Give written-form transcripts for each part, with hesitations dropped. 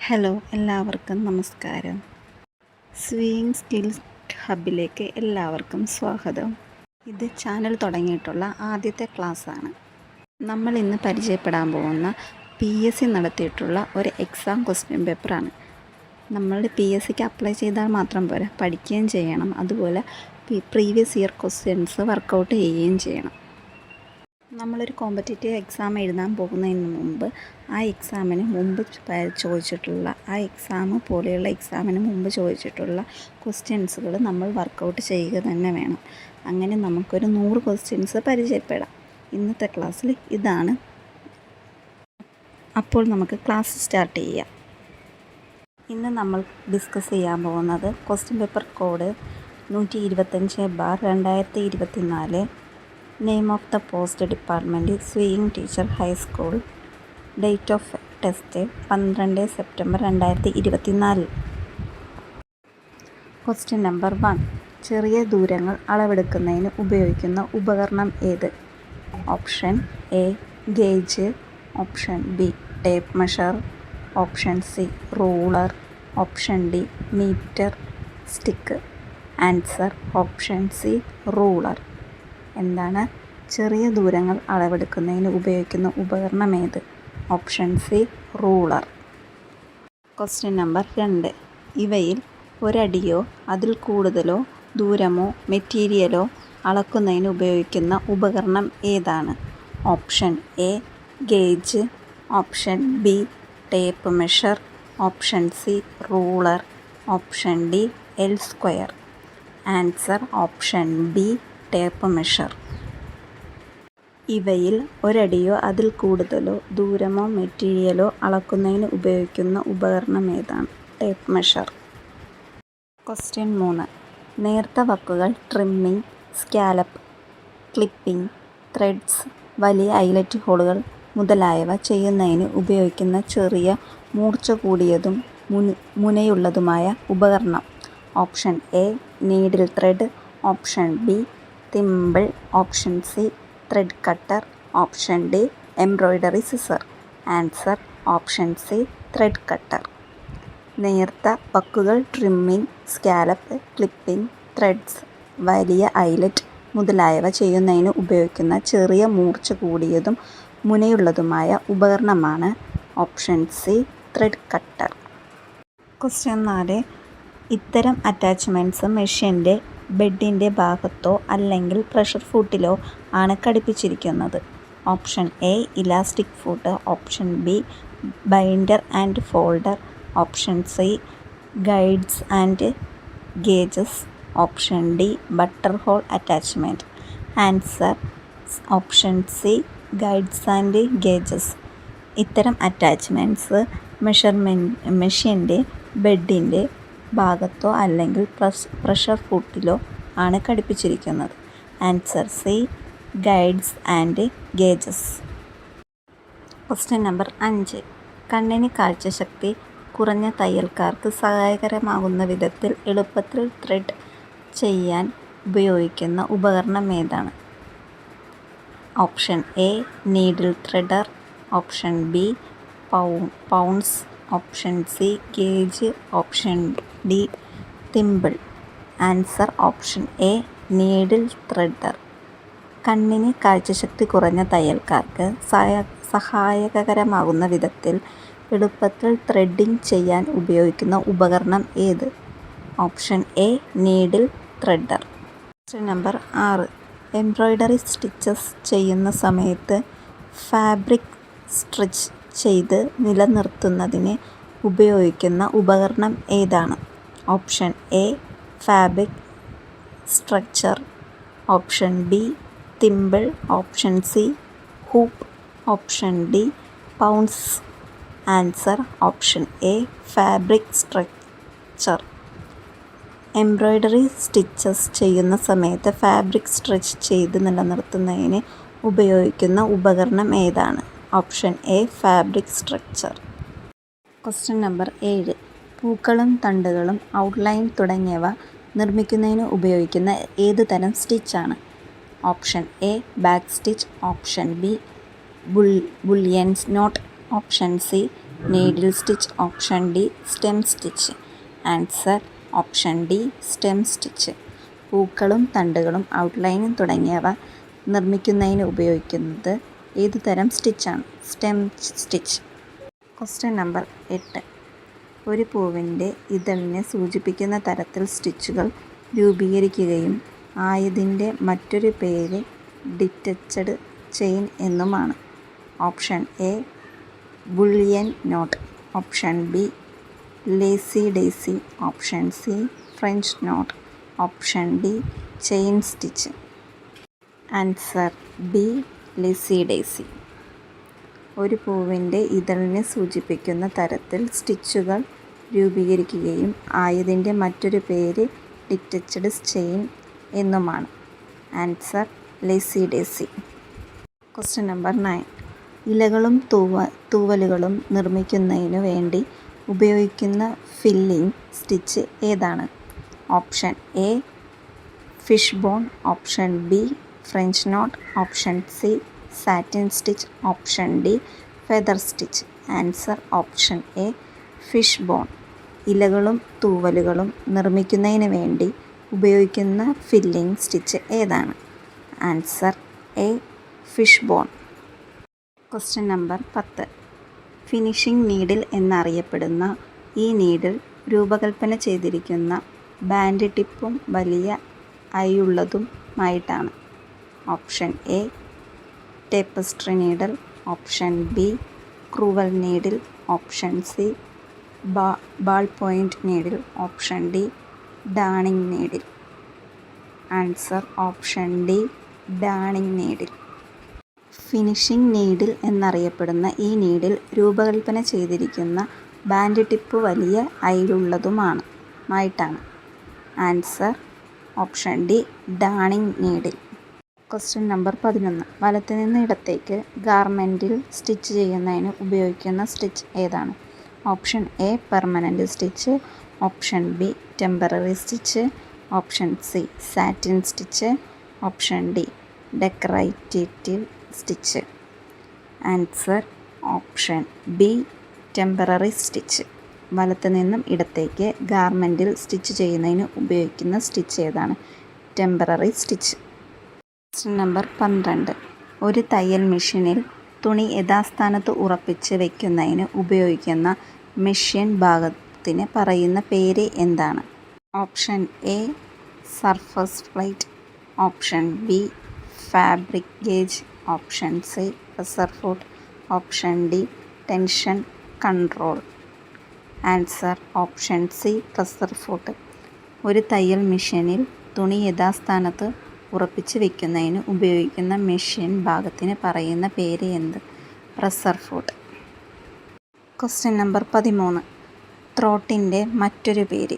Hello, എല്ലാവർക്കും നമസ്കാരം. സ്വിയിങ് skills ഹബിലേക്ക് എല്ലാവർക്കും സ്വാഗതം. ഇത് ചാനൽ തുടങ്ങിയിട്ടുള്ള ആദ്യത്തെ ക്ലാസ്സാണ്. നമ്മൾ ഇന്ന് പരിചയപ്പെടാൻ പോകുന്ന PSC നടത്തിയിട്ടുള്ള ഒരു എക്സാം ക്വസ്റ്റ്യൻ പേപ്പറാണ്. നമ്മൾ PSCക്ക് അപ്ലൈ ചെയ്താൽ മാത്രം പോരാ, പഠിക്കുകയും ചെയ്യണം. അതുപോലെ പ്രീവിയസ് ഇയർ ക്വസ്റ്റ്യൻസ് വർക്കൗട്ട് ചെയ്യുകയും ചെയ്യണം. നമ്മളൊരു കോമ്പറ്റേറ്റീവ് എക്സാം എഴുതാൻ പോകുന്നതിന് മുമ്പ് ആ എക്സാമിന് മുമ്പ് ചോദിച്ചിട്ടുള്ള പോലെയുള്ള എക്സാമിന് മുമ്പ് ചോദിച്ചിട്ടുള്ള ക്വസ്റ്റ്യൻസുകൾ നമ്മൾ വർക്കൗട്ട് ചെയ്യുക തന്നെ വേണം. അങ്ങനെ നമുക്കൊരു 100 ക്വസ്റ്റ്യൻസ് പരിചയപ്പെടാം. ഇന്നത്തെ ക്ലാസ്സിൽ ഇതാണ്. അപ്പോൾ നമുക്ക് ക്ലാസ് സ്റ്റാർട്ട് ചെയ്യാം. ഇന്ന് നമ്മൾ ഡിസ്കസ് ചെയ്യാൻ പോകുന്നത് question paper code 125/2024, name of the post department sewing teacher high school, date of test 12 September 2024. Question number 1. ചെറിയ ദൂരങ്ങൾ അളവെടുക്കുന്നതിന് ഉപയോഗിക്കുന്ന ഉപകരണം ഏത്? Option A gauge, option B tape measure, option C ruler, option D metre stick. Answer option C ruler. എന്താണ്? ചെറിയ ദൂരങ്ങൾ അളവെടുക്കുന്നതിന് ഉപയോഗിക്കുന്ന ഉപകരണം ഏത്? Option C ruler. Question number 2. ഇവയിൽ ഒരടിയോ അതിൽ കൂടുതലോ ദൂരമോ മെറ്റീരിയലോ അളക്കുന്നതിന് ഉപയോഗിക്കുന്ന ഉപകരണം ഏതാണ്? Option A gauge, option B tape measure, option C ruler, option D L square. Answer option B tape measure. ഇവയിൽ ഒരടിയോ അതിൽ കൂടുതലോ ദൂരമോ മെറ്റീരിയലോ അളക്കുന്നതിന് ഉപയോഗിക്കുന്ന ഉപകരണം ഏതാണ്? Tape measure. ക്വസ്റ്റ്യൻ 3. നേർത്ത വക്കുകൾ ട്രിമ്മിംഗ്, സ്കാലപ്പ്, ക്ലിപ്പിംഗ്, ത്രെഡ്സ്, വലിയ ഐലറ്റ് ഹോളുകൾ മുതലായവ ചെയ്യുന്നതിന് ഉപയോഗിക്കുന്ന ചെറിയ മൂർച്ച കൂടിയതും മുനയുള്ളതുമായ ഉപകരണം. Option A needle thread, option B thimble, option C thread cutter, option D embroidery scissor. Answer option C thread cutter. നേർത്ത വക്കുകൾ ട്രിമ്മിംഗ്, സ്കാലപ്പ്, ക്ലിപ്പിംഗ്, ത്രെഡ്സ്, വലിയ ഐലറ്റ് മുതലായവ ചെയ്യുന്നതിന് ഉപയോഗിക്കുന്ന ചെറിയ മൂർച്ച കൂടിയതും മുനയുള്ളതുമായ ഉപകരണമാണ് option C thread cutter. Question 4. ഇത്തരം അറ്റാച്ച്മെൻറ്റ്സ് മെഷീൻ്റെ ബെഡിൻ്റെ ഭാഗത്തോ അല്ലെങ്കിൽ പ്രഷർ ഫുട്ടിലോ ആണ് ഘടിപ്പിച്ചിരിക്കുന്നത്. Option A elastic foot, option B binder and folder, option C guides and gauges, option D button hole attachment. Answer option C guides and gauges. ഇത്തരം attachments മെഷീൻ്റെ ബെഡിൻ്റെ ഭാഗത്തോ അല്ലെങ്കിൽ പ്രഷർ ഫുട്ടിലോ ആണ് ഘടിപ്പിച്ചിരിക്കുന്നത്. Answer C guides and gauges. Question number 5. കണ്ണിന് കാഴ്ചശക്തി കുറഞ്ഞ തയ്യൽക്കാർക്ക് സഹായകരമാകുന്ന വിധത്തിൽ എളുപ്പത്തിൽ ത്രെഡ് ചെയ്യാൻ ഉപയോഗിക്കുന്ന ഉപകരണം ഏതാണ്? Option A needle threader, option B pounce, option C gauge, option D thimble. Answer option A needle threader. കണ്ണിന് കാഴ്ചശക്തി കുറഞ്ഞ തയ്യൽക്കാർക്ക് സഹായകരമാകുന്ന വിധത്തിൽ എളുപ്പത്തിൽ ത്രെഡിംഗ് ചെയ്യാൻ ഉപയോഗിക്കുന്ന ഉപകരണം ഏത്? Option A needle threader. Question number 6. Embroidery stitches ചെയ്യുന്ന സമയത്ത് ഫാബ്രിക് സ്ട്രെച്ച് ചെയ്ത് നിലനിർത്തുന്നതിന് ഉപയോഗിക്കുന്ന ഉപകരണം ഏതാണ്? Option A fabric structure, option B thimble, option C hoop, option D pounce. Answer option A fabric structure. Embroidery stitches ചെയ്യുന്ന സമയത്ത് ഫാബ്രിക് സ്ട്രെച്ച് ചെയ്ത് നിലനിർത്തുന്നതിന് ഉപയോഗിക്കുന്ന ഉപകരണം ഏതാണ്? Option A fabric structure. Question number 7. പൂക്കളും തണ്ടുകളും ഔട്ട്ലൈൻ തുടങ്ങിയവ നിർമ്മിക്കുന്നതിന് ഉപയോഗിക്കുന്ന ഏത് തരം സ്റ്റിച്ചാണ്? Option A back stitch, option B bullion knot, option C needle stitch. Option D stem stitch. Answer option D stem stitch. പൂക്കളും തണ്ടുകളും ഔട്ട്ലൈനും തുടങ്ങിയവ നിർമ്മിക്കുന്നതിന് ഉപയോഗിക്കുന്നത് ഏതു തരം സ്റ്റിച്ചാണ്? Stem stitch. Question number 8. ഒരു പൂവിൻ്റെ ഇതളിനെ സൂചിപ്പിക്കുന്ന തരത്തിൽ സ്റ്റിച്ചുകൾ രൂപീകരിക്കുകയും ആയതിൻ്റെ മറ്റൊരു പേര് ഡിറ്റച്ചഡ് ചെയിൻ എന്നുമാണ്. Option A bullion knot. Option B lazy daisy. Option C French knot. Option D chain stitch. Answer B lazy daisy. ഒരു പൂവിൻ്റെ ഇതളിനെ സൂചിപ്പിക്കുന്ന തരത്തിൽ സ്റ്റിച്ചുകൾ രൂപീകരിക്കുകയും ആയതിൻ്റെ മറ്റൊരു പേര് ഡിറ്റച്ചഡ് ചെയിൻ എന്നുമാണ്. Answer lazy daisy. Question number 9. ഇലകളും തൂവലുകളും നിർമ്മിക്കുന്നതിനു വേണ്ടി ഉപയോഗിക്കുന്ന ഫില്ലിംഗ് സ്റ്റിച്ച് ഏതാണ്? Option A fish bone. Option B French knot. Option C satin stitch. Option D feather stitch. Answer option A fish bone. ഇലകളും തൂവലുകളും നിർമ്മിക്കുന്നതിന് വേണ്ടി ഉപയോഗിക്കുന്ന ഫില്ലിംഗ് സ്റ്റിച്ച് ഏതാണ്? Answer A fish bone. Question number 10. Finishing needle എന്നറിയപ്പെടുന്ന ഈ needle രൂപകൽപ്പന ചെയ്തിരിക്കുന്ന ബാൻഡ് ടിപ്പും വലിയ ഐയുള്ളതുമായിട്ടാണ്. Option A ടേപ്പസ്ട്രി needle. Option B crewel needle. Option C ball point needle. Option D darning needle. Answer option D darning needle. Finishing needle എന്നറിയപ്പെടുന്ന ഈ needle രൂപകൽപ്പന ചെയ്തിരിക്കുന്ന ബാൻഡ് ടിപ്പ് വലിയ ഐയിലുള്ളതുമായിട്ടാണ്. Answer option D darning needle. Question number 11. വലത്തുനിന്ന് ഇടത്തേക്ക് ഗാർമെൻറ്റിൽ stitch ചെയ്യുന്നതിന് ഉപയോഗിക്കുന്ന സ്റ്റിച്ച് ഏതാണ്? Option A permanent stitch. Option B temporary stitch. Option C satin stitch. Option D decorative stitch. Answer option B temporary stitch. വലത്ത് നിന്നും ഇടത്തേക്ക് ഗാർമെൻറ്റിൽ സ്റ്റിച്ച് ചെയ്യുന്നതിന് ഉപയോഗിക്കുന്ന സ്റ്റിച്ച് ഏതാണ്? Temporary stitch. Question number 12. ഒരു തയ്യൽ മെഷീനിൽ തുണി യഥാസ്ഥാനത്ത് ഉറപ്പിച്ച് വയ്ക്കുന്നതിന് ഉപയോഗിക്കുന്ന മെഷീൻ ഭാഗത്തിന് പറയുന്ന പേര് എന്താണ്? Option A surface plate. Option B fabric gauge. Option C pressure foot. Option D tension control. Answer option C pressure foot. ഒരു തയ്യൽ മെഷീനിൽ തുണി യഥാസ്ഥാനത്ത് ഉറപ്പിച്ച് വയ്ക്കുന്നതിന് ഉപയോഗിക്കുന്ന മെഷീൻ ഭാഗത്തിന് പറയുന്ന പേര് എന്ത്? Pressure foot. Question number 13. ത്രോട്ടിൻ്റെ മറ്റൊരു പേര്?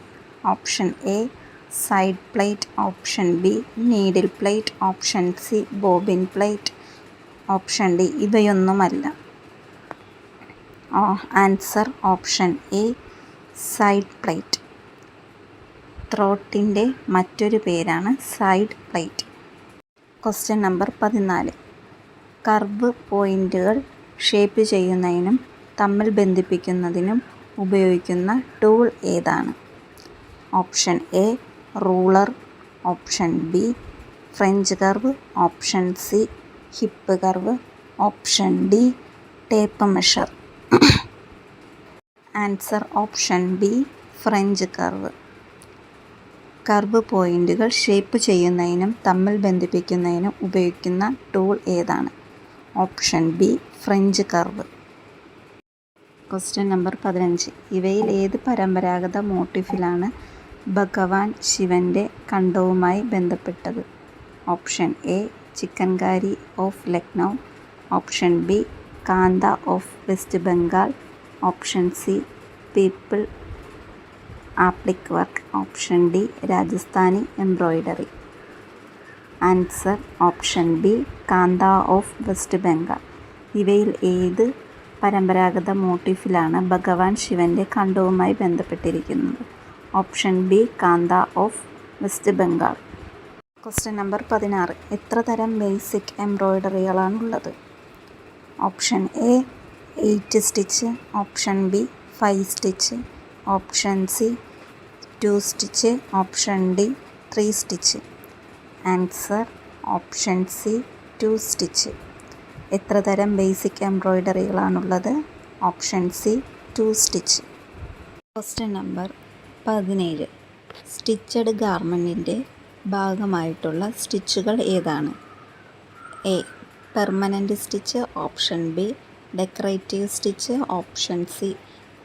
Option A side plate. Option B needle plate. Option C bobbin plate. Option D ഇവയൊന്നുമല്ല. Answer option A side plate. ത്രോട്ടിൻ്റെ മറ്റൊരു പേരാണ് side plate. Question number 14. Curve പോയിൻ്റുകൾ ഷേപ്പ് ചെയ്യുന്നതിനും തമ്മിൽ ബന്ധിപ്പിക്കുന്നതിനും ഉപയോഗിക്കുന്ന ടൂൾ ഏതാണ്? Option A ruler. Option B French curve. Option C hip curve. Option D tape measure. Answer option B French curve. Curve പോയിൻ്റുകൾ ഷേപ്പ് ചെയ്യുന്നതിനും തമ്മിൽ ബന്ധിപ്പിക്കുന്നതിനും ഉപയോഗിക്കുന്ന ടൂൾ ഏതാണ്? Option B French curve. Question number 15. ഇവയിൽ ഏത് പരമ്പരാഗത മോട്ടീഫിലാണ് ഭഗവാൻ ശിവൻ്റെ കണ്ടവുമായി ബന്ധപ്പെട്ടത്? Option A chikankari of Lucknow. Option B Kantha of west Bengal. Option C Pipli applique work. Option D Rajasthani embroidery. Answer option B Kantha of west Bengal. ഇവയിൽ ഏത് പരമ്പരാഗത മോട്ടീഫിലാണ് ഭഗവാൻ ശിവൻ്റെ കണ്ടവുമായി ബന്ധപ്പെട്ടിരിക്കുന്നത്? Option B Kantha of west Bengal. Question number 16. എത്ര തരം basic എംബ്രോയിഡറികളാണുള്ളത്? Option A 8 stitch, option B 5 stitch, option C 2 stitch, option D 3 stitch. Answer option C 2 stitch. എത്ര തരം ബേസിക് എംബ്രോയ്ഡറികളാണുള്ളത്? Option C 2 stitch. Question number 17. Stitched ഗാർമെൻറ്റിൻ്റെ ഭാഗമായിട്ടുള്ള സ്റ്റിച്ചുകൾ ഏതാണ്? A permanent stitch, option B decorative stitch, option C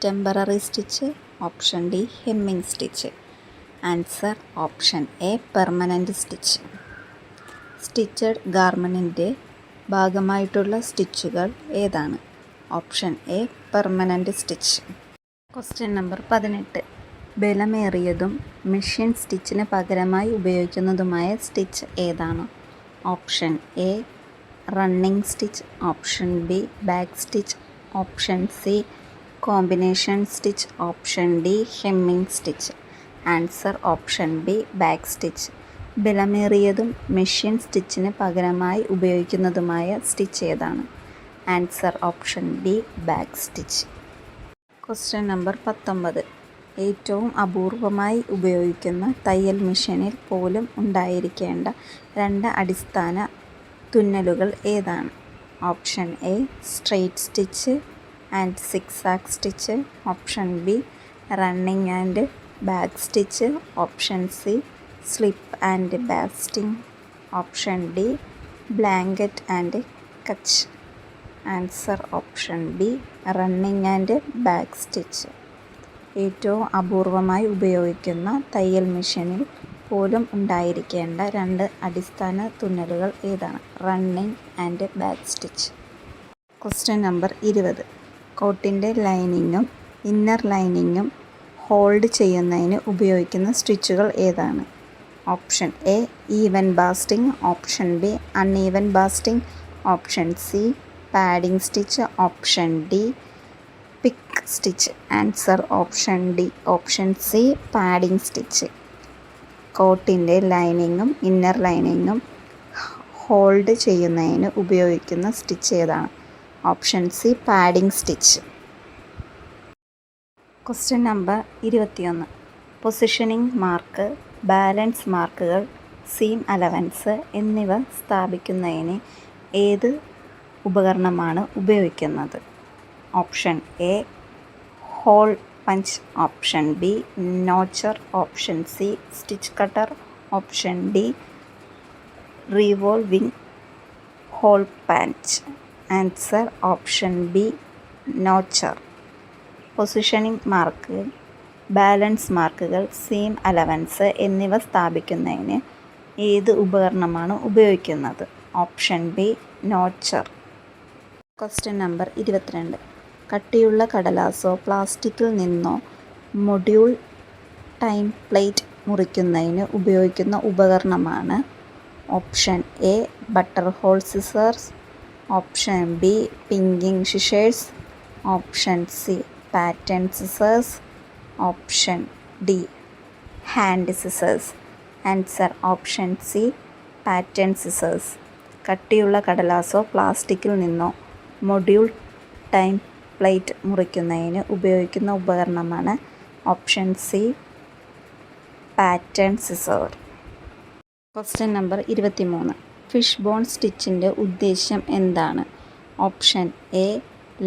temporary stitch, option D hemming stitch. Answer option A permanent stitch. Stitched ഗാർമെൻറ്റിൻ്റെ ഭാഗമായിട്ടുള്ള സ്റ്റിച്ചുകൾ ഏതാണ്? Option A permanent stitch. Question number 18. ബലമേറിയതും machine സ്റ്റിച്ചിന് പകരമായി ഉപയോഗിക്കുന്നതുമായ സ്റ്റിച്ച് ഏതാണ്? Option A running stitch, option B back stitch, option C combination stitch, option D hemming stitch. Answer option B back stitch. ബലമേറിയതും machine സ്റ്റിച്ചിന് പകരമായി ഉപയോഗിക്കുന്നതുമായ സ്റ്റിച്ച് ഏതാണ്? Answer option B back stitch. Question number 19. ഏറ്റവും അപൂർവമായി ഉപയോഗിക്കുന്ന തയ്യൽ മെഷീനിൽ പോലും ഉണ്ടായിരിക്കേണ്ട 2 അടിസ്ഥാന തുന്നലുകൾ ഏതാണ്? Option A straight stitch and zigzag stitch, option B running and back stitch, option C slip and basting, option D blanket and Kutch. Answer option B running and back stitch. ഏറ്റവും അപൂർവമായി ഉപയോഗിക്കുന്ന തയ്യൽ മെഷീനിൽ പോലും ഉണ്ടായിരിക്കേണ്ട 2 അടിസ്ഥാന തുന്നലുകൾ ഏതാണ്? Running and back stitch. Question number 20. കോട്ടിൻ്റെ ലൈനിങ്ങും ഇന്നർ ലൈനിങ്ങും ഹോൾഡ് ചെയ്യുന്നതിന് ഉപയോഗിക്കുന്ന സ്റ്റിച്ചുകൾ ഏതാണ്? Option A even basting, option B uneven basting, option C padding stitch, option D pick stitch. Answer option D option C padding stitch. കോട്ടിൻ്റെ ലൈനിങ്ങും inner ലൈനിങ്ങും hold ചെയ്യുന്നതിന് ഉപയോഗിക്കുന്ന സ്റ്റിച്ച് ഏതാണ്? Option C padding stitch. Question number 21. Positioning mark, balance മാർക്കുകൾ, seam allowance എന്നിവ സ്ഥാപിക്കുന്നതിന് ഏത് ഉപകരണമാണ് ഉപയോഗിക്കുന്നത്? Option A hole punch, option B notcher, option C stitch cutter, option D revolving hole punch. Answer option B notcher. Positioning mark, balance മാർക്കുകൾ, seam allowance എന്നിവ സ്ഥാപിക്കുന്നതിന് ഏത് ഉപകരണമാണ് ഉപയോഗിക്കുന്നത്? Option B notcher. Question number 22. കട്ടിയുള്ള കടലാസോ പ്ലാസ്റ്റിക്കിൽ നിന്നോ മൊഡ്യൂൾ ടെംപ്ലേറ്റ് മുറിക്കുന്നതിന് ഉപയോഗിക്കുന്ന ഉപകരണമാണ്? Option A butter hole scissors, option B pinking scissors, option C pattern scissors, option D hand scissors. Answer option C pattern scissors. കട്ടിയുള്ള കടലാസോ പ്ലാസ്റ്റിക്കിൽ നിന്നോ മൊഡ്യൂൾ ടെംപ്ലേറ്റ് മുറിക്കുന്നതിന് ഉപയോഗിക്കുന്ന ഉപകരണമാണ് option C pattern scissor. Question number 23. Fish bone സ്റ്റിച്ചിൻ്റെ ഉദ്ദേശ്യം എന്താണ്? Option A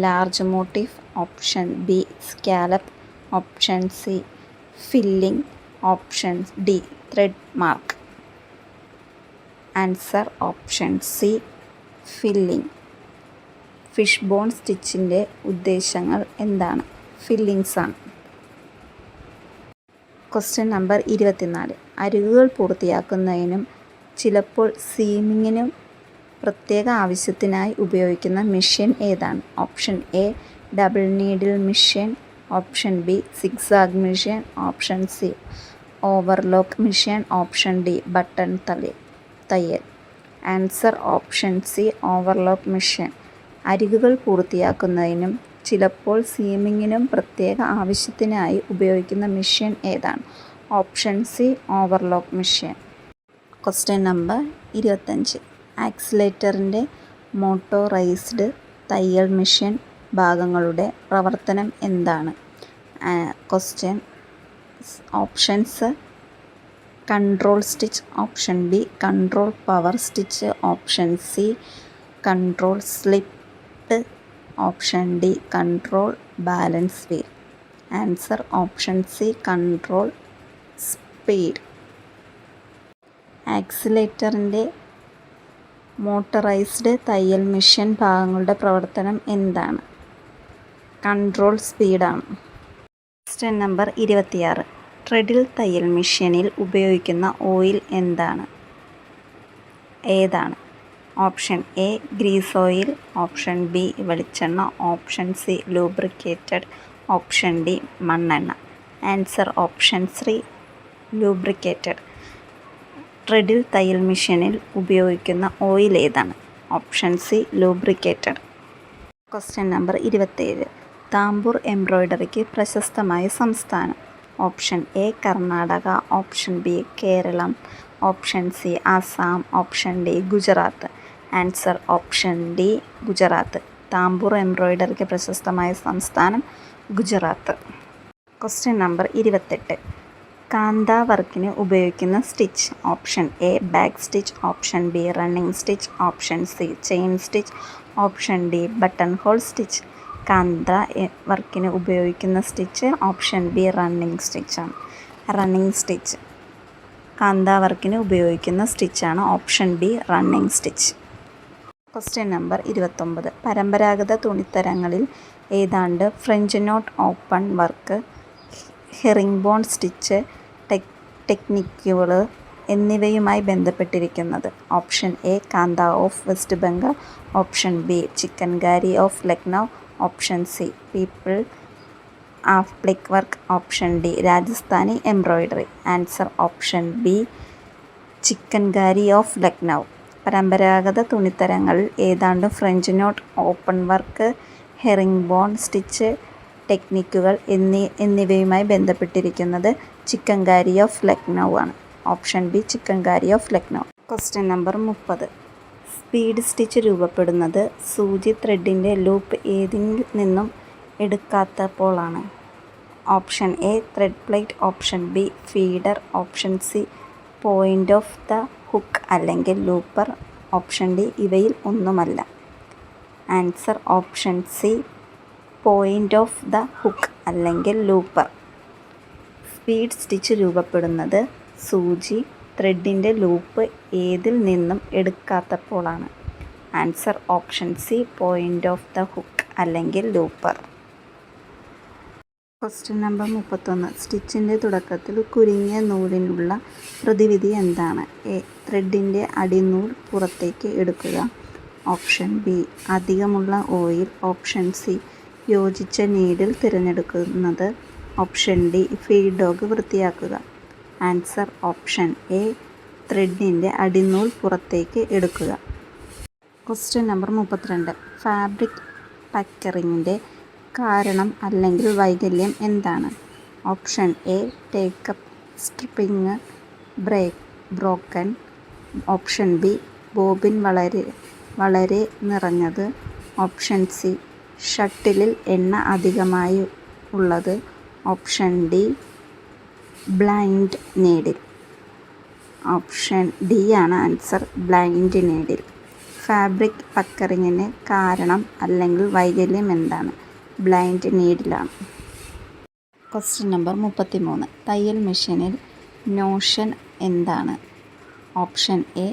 large motif, option B scallop, option C filling, option D thread mark. Answer option C filling. Fish bone സ്റ്റിച്ചിൻ്റെ ഉദ്ദേശങ്ങൾ എന്താണ്? ഫില്ലിങ്സ് ആണ്. Question number 24. അരികുകൾ പൂർത്തിയാക്കുന്നതിനും ചിലപ്പോൾ സീമിങ്ങിനും പ്രത്യേക ആവശ്യത്തിനായി ഉപയോഗിക്കുന്ന മെഷീൻ ഏതാണ്? Option A double needle machine, option B zigzag machine, option C overlock machine, option D button തയ്യൽ. Answer option C overlock machine. അരികുകൾ പൂർത്തിയാക്കുന്നതിനും ചിലപ്പോൾ സീമിങ്ങിനും പ്രത്യേക ആവശ്യത്തിനായി ഉപയോഗിക്കുന്ന മെഷീൻ ഏതാണ്? Option C overlock machine. Question number 25. ആക്സിലേറ്ററിൻ്റെ മോട്ടോറൈസ്ഡ് തയ്യൽ മെഷീൻ ഭാഗങ്ങളുടെ പ്രവർത്തനം എന്താണ്? Options: control stitch, option B control power stitch, option C control slip, option D control balance wheel. Answer option C control speed. ആക്സിലേറ്ററിൻ്റെ motorised തയ്യൽ machine ഭാഗങ്ങളുടെ പ്രവർത്തനം എന്താണ്? കൺട്രോൾ സ്പീഡാണ്. Question number 26. ട്രെഡിൽ തയ്യൽ മെഷീനിൽ ഉപയോഗിക്കുന്ന ഓയിൽ ഏതാണ്? Option A grease oil, option B വെളിച്ചെണ്ണ, option C lubricated, option D മണ്ണെണ്ണ. Answer option C lubricated. Treadle തയ്യൽ മെഷീനിൽ ഉപയോഗിക്കുന്ന ഓയിൽ ഏതാണ്? Option C lubricated. Question number 27. Tambour എംബ്രോയ്ഡറിക്ക് പ്രശസ്തമായ സംസ്ഥാനം. Option A Karnataka, option B Keralam, option C Assam, option D Gujarat. Answer option D Gujarat. Tambour എംബ്രോയ്ഡറിക്ക് പ്രശസ്തമായ സംസ്ഥാനം ഗുജറാത്ത്. Question number 28. കാന്ത വർക്കിന് ഉപയോഗിക്കുന്ന stitch. Option A back stitch, option B running stitch, option C chain stitch, option D button hole stitch. Kantha വർക്കിന് ഉപയോഗിക്കുന്ന stitch option B running സ്റ്റിച്ചാണ്. Running stitch. Kantha വർക്കിന് ഉപയോഗിക്കുന്ന സ്റ്റിച്ചാണ് option B running stitch. Question number 29. പരമ്പരാഗത തുണിത്തരങ്ങളിൽ ഏതാണ്ട് French knot open work, herring bone stitch ടെക്നിക്കുകൾ എന്നിവയുമായി ബന്ധപ്പെട്ടിരിക്കുന്നത്? Option A kantha of west Bengal, option B chikankari of Lucknow, option C Pipli applique work, option D Rajasthani embroidery. Answer option B chikankari of Lucknow. പരമ്പരാഗത തുണിത്തരങ്ങളിൽ ഏതാണ്ട് French knot open work, herring bone stitch ടെക്നിക്കുകൾ എന്നിവയുമായി ബന്ധപ്പെട്ടിരിക്കുന്നത് chikankari of Lucknow ആണ്. Option B chikankari of Lucknow. Question number 30. Speed stitch രൂപപ്പെടുന്നത് സൂചി ത്രെഡിൻ്റെ ലൂപ്പ് ഏതിൽ നിന്നും എടുക്കാത്തപ്പോഴാണ്? Option A thread plate, option B feeder, option C point of the hook അല്ലെങ്കിൽ ലൂപ്പർ, ഓപ്ഷൻ ഡി ഇവയിൽ ഒന്നുമല്ല. Answer option C point of the hook അല്ലെങ്കിൽ ലൂപ്പർ. സ്പീഡ് സ്റ്റിച്ച് രൂപപ്പെടുന്നത് സൂചി ത്രെഡിൻ്റെ ലൂപ്പ് ഏതിൽ നിന്നും എടുക്കാത്തപ്പോഴാണ്? Answer option C point of the hook അല്ലെങ്കിൽ ലൂപ്പർ. Question number 31. സ്റ്റിച്ചിൻ്റെ തുടക്കത്തിൽ കുരുങ്ങിയ നൂലിനുള്ള പ്രതിവിധി എന്താണ്? എ ത്രെഡിൻ്റെ അടിനൂൽ പുറത്തേക്ക് എടുക്കുക, ഓപ്ഷൻ ബി അധികമുള്ള ഓയിൽ, ഓപ്ഷൻ സി യോജിച്ച നീഡിൽ തിരഞ്ഞെടുക്കുന്നത്, ഓപ്ഷൻ ഡി ഫീഡ് ഡോഗ് വൃത്തിയാക്കുക. ആൻസർ ഓപ്ഷൻ എ ത്രെഡിൻ്റെ അടിനൂൽ പുറത്തേക്ക് എടുക്കുക. Question number 32. ഫാബ്രിക് പക്കറിങ്ങിൻ്റെ കാരണം അല്ലെങ്കിൽ വൈകല്യം എന്താണ്? Option A takeup stripping broken, option B bobbin വളരെ നിറഞ്ഞത്, ഓപ്ഷൻ സി ഷട്ടിലിൽ എണ്ണ അധികമായി ഉള്ളത്, option D blind needle. Option D ആണ് ആൻസർ, ബ്ലൈൻഡ് നീഡിൽ. ഫാബ്രിക് പക്കറിങ്ങിന് കാരണം അല്ലെങ്കിൽ വൈകല്യം എന്താണ്? ബ്ലൈൻഡ് നീഡിലാണ്. Question number 33. തയ്യൽ മെഷീനിൽ നോഷൻ എന്താണ്? ഓപ്ഷൻ എ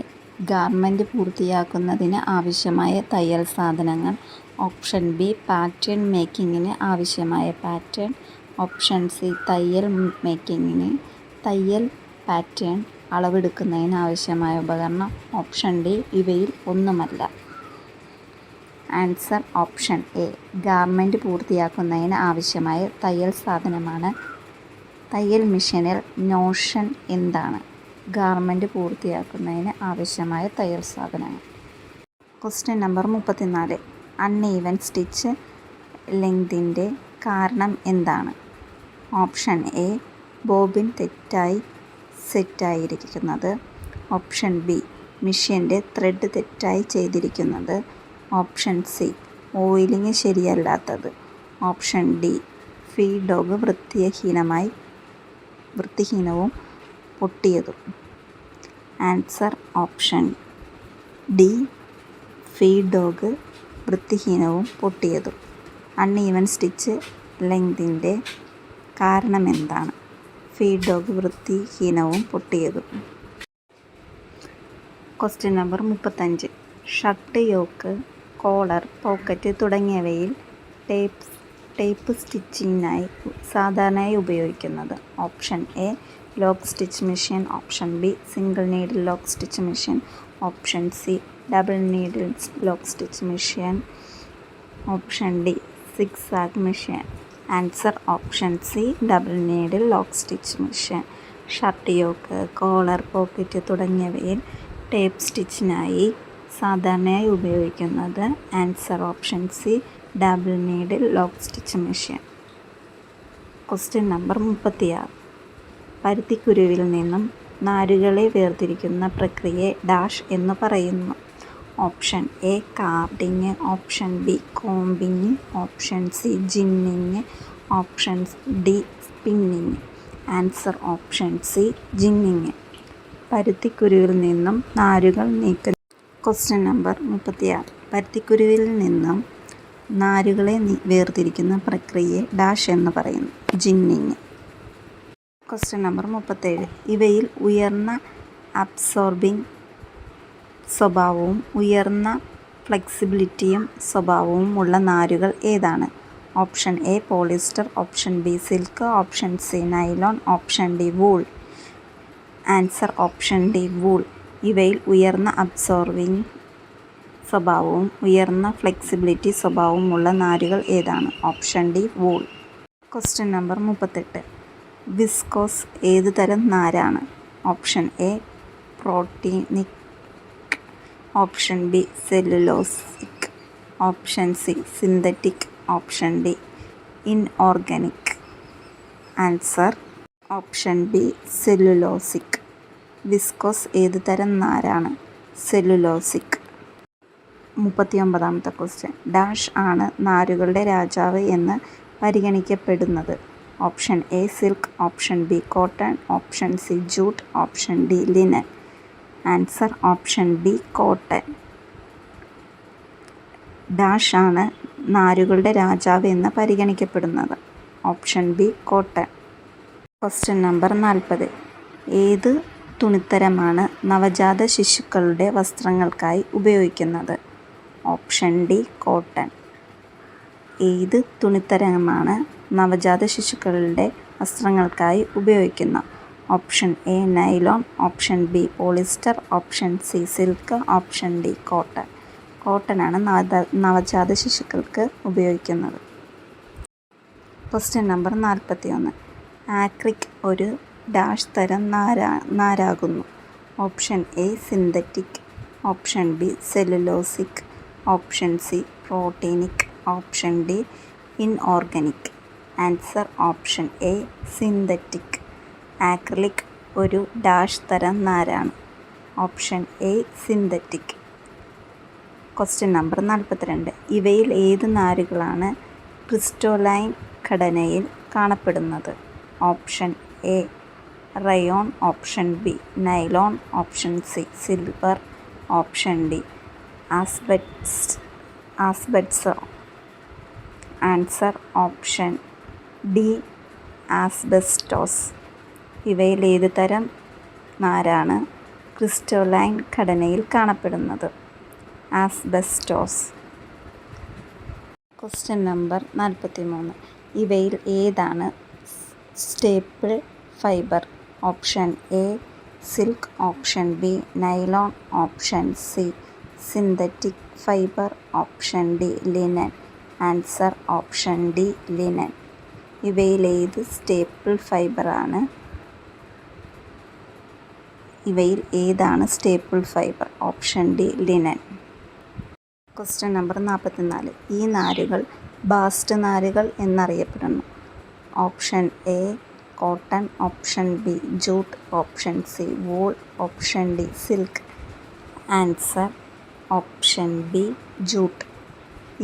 ഗാർമെൻറ്റ് പൂർത്തിയാക്കുന്നതിന് ആവശ്യമായ തയ്യൽ സാധനങ്ങൾ, ഓപ്ഷൻ ബി പാറ്റേൺ മേക്കിങ്ങിന് ആവശ്യമായ പാറ്റേൺ, ഓപ്ഷൻ സി തയ്യൽ മേക്കിങ്ങിന് തയ്യൽ പാറ്റേൺ അളവെടുക്കുന്നതിന് ആവശ്യമായ ഉപകരണം, ഓപ്ഷൻ ഡി ഇവയിൽ ഒന്നുമല്ല. ആൻസർ ഓപ്ഷൻ എ ഗാർമെൻറ്റ് പൂർത്തിയാക്കുന്നതിന് ആവശ്യമായ തയ്യൽ സാധനമാണ്. തയ്യൽ മെഷീനിൽ നോഷൻ എന്താണ്? ഗാർമെൻറ്റ് പൂർത്തിയാക്കുന്നതിന് ആവശ്യമായ തയ്യൽ സാധനങ്ങൾ. Question number 34. അൺഈവൻ സ്റ്റിച്ച് ലെങ്തിൻ്റെ കാരണം എന്താണ്? ഓപ്ഷൻ എ ബോബിൻ തെറ്റായി സെറ്റായിരിക്കുന്നത്, ഓപ്ഷൻ ബി മെഷീൻ്റെ ത്രെഡ് തെറ്റായി ചെയ്തിരിക്കുന്നത്, ഓപ്ഷൻ സി ഓയിലിംഗ് ശരിയല്ലാത്തത്. ഓപ്ഷൻ ഡി ഫീഡ് ഡോഗ് വൃത്തിഹീനവും പൊട്ടിയതും. Answer option D feed dog വൃത്തിഹീനവും പൊട്ടിയതും. അൺഈവൻ സ്റ്റിച്ച് ലെങ്തിൻ്റെ കാരണമെന്താണ്? ഫീഡ് ഡോഗ് വൃത്തിഹീനവും പൊട്ടിയതും. Question number 35. Shirt, yoke, collar, pocket തുടങ്ങിയവയിൽ ടേപ്പ് സ്റ്റിച്ചിങ്ങിനായി സാധാരണയായി ഉപയോഗിക്കുന്നത്. Option A lock stitch machine. Option B single needle lock stitch machine. Option C double needle lock stitch machine. Option D zigzag machine. Answer option C double needle lock stitch machine. Shirt, yoke, collar, pocket തുടങ്ങിയവയിൽ tape സ്റ്റിച്ചിനായി സാധാരണയായി ഉപയോഗിക്കുന്നത്. Answer option C double needle lock stitch machine. Question number 36. പരുത്തിക്കുരുവിൽ നിന്നും നാരുകളെ വേർതിരിക്കുന്ന പ്രക്രിയയെ dash എന്ന് പറയുന്നു. Option A carding. Option B combing. Option C ginning. Option D spinning. Answer option C ginning. പരുത്തിക്കുരുവിൽ നിന്നും നാരുകൾ നീക്കം. Question number 36. പരുത്തിക്കുരുവിൽ നിന്നും നാരുകളെ വേർതിരിക്കുന്ന പ്രക്രിയയെ ഡാഷ് എന്ന് പറയുന്നു. ജിന്നിങ്. Question number 37. ഇവയിൽ ഉയർന്ന അബ്സോർബിംഗ് സ്വഭാവവും ഉയർന്ന ഫ്ലെക്സിബിലിറ്റിയും സ്വഭാവവും ഉള്ള നാരുകൾ ഏതാണ്? Option A polyester. Option B silk. Option C nylon. Option D wool. Answer option D wool. ഇവയിൽ ഉയർന്ന അബ്സോർബിംഗ് സ്വഭാവവും ഉയർന്ന ഫ്ലെക്സിബിലിറ്റി സ്വഭാവവും ഉള്ള നാരുകൾ ഏതാണ്? Option D wool. Question number 38. Viscose ഏത് തരം നാരാണ്? Option A proteinic. Option B cellulosic. Option C synthetic. Option D inorganic. Answer option B cellulosic. Viscose ഏത് തരം നാരാണ്? സെല്ലുലോസിക്. 39. ക്വസ്റ്റ്യൻ. ഡാഷ് ആണ് നാരുകളുടെ രാജാവ് എന്ന് പരിഗണിക്കപ്പെടുന്നത്. Option A silk. Option B cotton. Option C jute. Option D linen. Answer option B cotton. Dash ആണ് നാരുകളുടെ രാജാവ് എന്ന് പരിഗണിക്കപ്പെടുന്നത്. Option B cotton. Question number 40. ഏത് തുണിത്തരമാണ് നവജാത ശിശുക്കളുടെ വസ്ത്രങ്ങൾക്കായി ഉപയോഗിക്കുന്നത്? Option D cotton. ഏത് തുണിത്തരമാണ് നവജാത ശിശുക്കളുടെ വസ്ത്രങ്ങൾക്കായി ഉപയോഗിക്കുന്ന? Option A nylon. Option B polyester. Option C silk. Option D cotton. കോട്ടനാണ് നവജാത ശിശുക്കൾക്ക് ഉപയോഗിക്കുന്നത്. Question number 41. ആക്രിക് ഒരു ഡാഷ് തരം നാരാകുന്നു. Option A synthetic. Option B cellulosic. Option C proteinic. Option D inorganic. Answer option A synthetic. Acrylic ഒരു dash തരം നാരാണ്. Option A synthetic. Question number 42. ഇവയിൽ ഏത് നാരുകളാണ് ക്രിസ്റ്റലൈൻ ഘടനയിൽ കാണപ്പെടുന്നത്? Option A rayon. Option B nylon. Option C silver. Option D asbestos. Answer option D asbestos. ഇവയിൽ ഏത് തരം നാരാണ് ക്രിസ്റ്റലൈൻ ഘടനയിൽ കാണപ്പെടുന്നത്? ആസ്ബെസ്റ്റോസ്. Question number 43. ഇവയിൽ ഏതാണ് staple fibre? Option A silk. Option B nylon. Option C synthetic fibre. Option D linen. Answer option D linen. ഇവയിൽ ഏത് സ്റ്റേപ്പിൾ ഫൈബറാണ്? ഇവയിൽ ഏതാണ് staple fibre? Option D linen. Question number 44. ഈ നാരുകൾ ബാസ്റ്റ് നാരുകൾ എന്നറിയപ്പെടുന്നു. Option A cotton. Option B jute. Option C wool. Option D silk. Answer option B jute.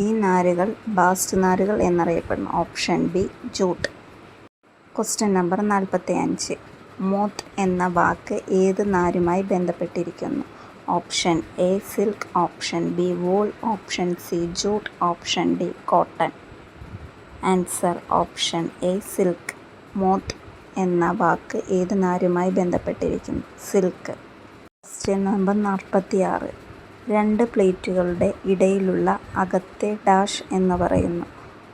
ഈ നാരുകൾ ബാസ്റ്റ് നാരുകൾ എന്നറിയപ്പെടുന്നു. Option B jute. Question number 45. Moth എന്ന വാക്ക് ഏത് നാരുമായി ബന്ധപ്പെട്ടിരിക്കുന്നു? Option A silk, option B wool, option C jute, option D cotton. Answer option A silk. Moth എന്ന വാക്ക് ഏത് നാരുമായി ബന്ധപ്പെട്ടിരിക്കുന്നു? സിൽക്ക്. Question number 46. രണ്ട് പ്ലേറ്റുകളുടെ ഇടയിലുള്ള അകത്തെ ഡാഷ് എന്ന് പറയുന്നു.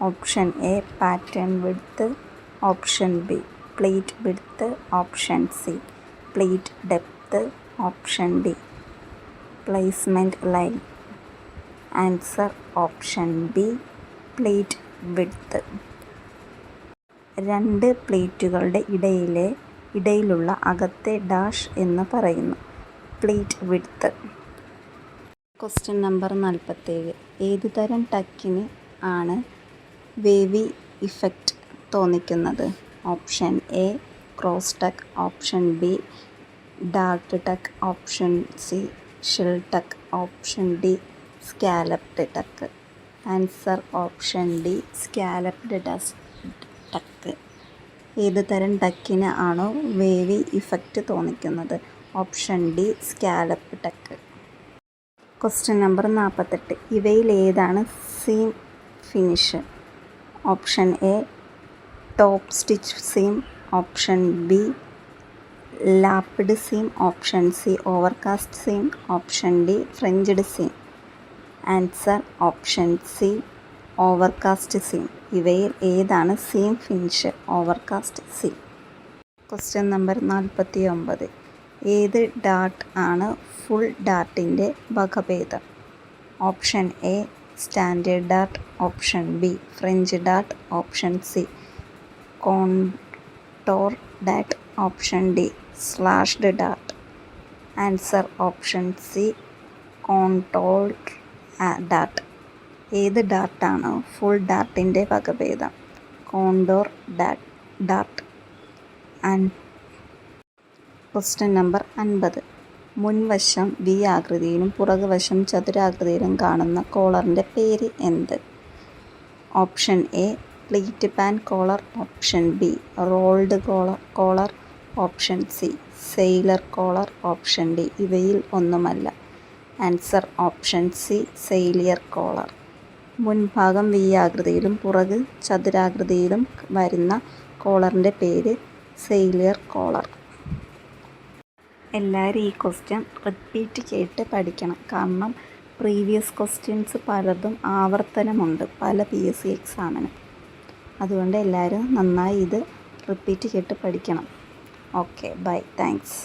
Option A pattern width, option B plate width, option C plate depth, option D placement line. Answer option B plate width. രണ്ട് പ്ലേറ്റുകളുടെ ഇടയിലുള്ള അകത്തെ ഡാഷ് എന്ന് പറയുന്നു പ്ലേറ്റ് വിഡ്ത്ത്. Question number 47. ഏത് തരം ടക്കിന് ആണ് വേവി ഇഫക്റ്റ് തോന്നിക്കുന്നത്? Option A cross tuck, option B dart tuck, option C shell tuck, option D scalloped tuck. Answer option D scalloped tuck. ഏത് തരം ടക്കിന് ആണോ വേവി ഇഫക്റ്റ് തോന്നിക്കുന്നത്? Option D scallop tuck. Question number 48. ഇവയിൽ ഏതാണ് seam finish? Option A top stitch seam, option B lapped seam, option C overcast seam, option D frenched seam. Answer option C overcast seam. ഇവയിൽ ഏതാണ് seam finish? Overcast seam. Question number 49. ഏത് dart ആണ് full ഡാർട്ടിൻ്റെ വകഭേദം? Option A standard dart, option B French dart, option C contour dart, option D slashed dart. Answer option C contour dart. ഏത് ഡാർട്ടാണ് full ഡാർട്ടിൻ്റെ വകഭേദം? Contour dart. Question number 50. മുൻവശം V ആകൃതിയിലും പുറകുവശം ചതുരാകൃതിയിലും കാണുന്ന കോളറിൻ്റെ പേര് എന്ത്? Option A pleat pan collar, option B rolled collar, option C sailor collar, option D ഇവയിൽ ഒന്നുമല്ല. Answer option C sailor collar. മുൻഭാഗം വി ആകൃതിയിലും പുറക് ചതുരാകൃതിയിലും വരുന്ന കോളറിൻ്റെ പേര് സെയിലിയർ കോളർ. എല്ലാവരും ഈ ക്വസ്റ്റ്യൻ റിപ്പീറ്റ് കേട്ട് പഠിക്കണം. കാരണം പ്രീവിയസ് ക്വസ്റ്റ്യൻസ് പലതും ആവർത്തനമുണ്ട് പല PSC എക്സാമിനും. അതുകൊണ്ട് എല്ലാവരും നന്നായി ഇത് റിപ്പീറ്റ് കേട്ട് പഠിക്കണം. Okay, bye, thanks.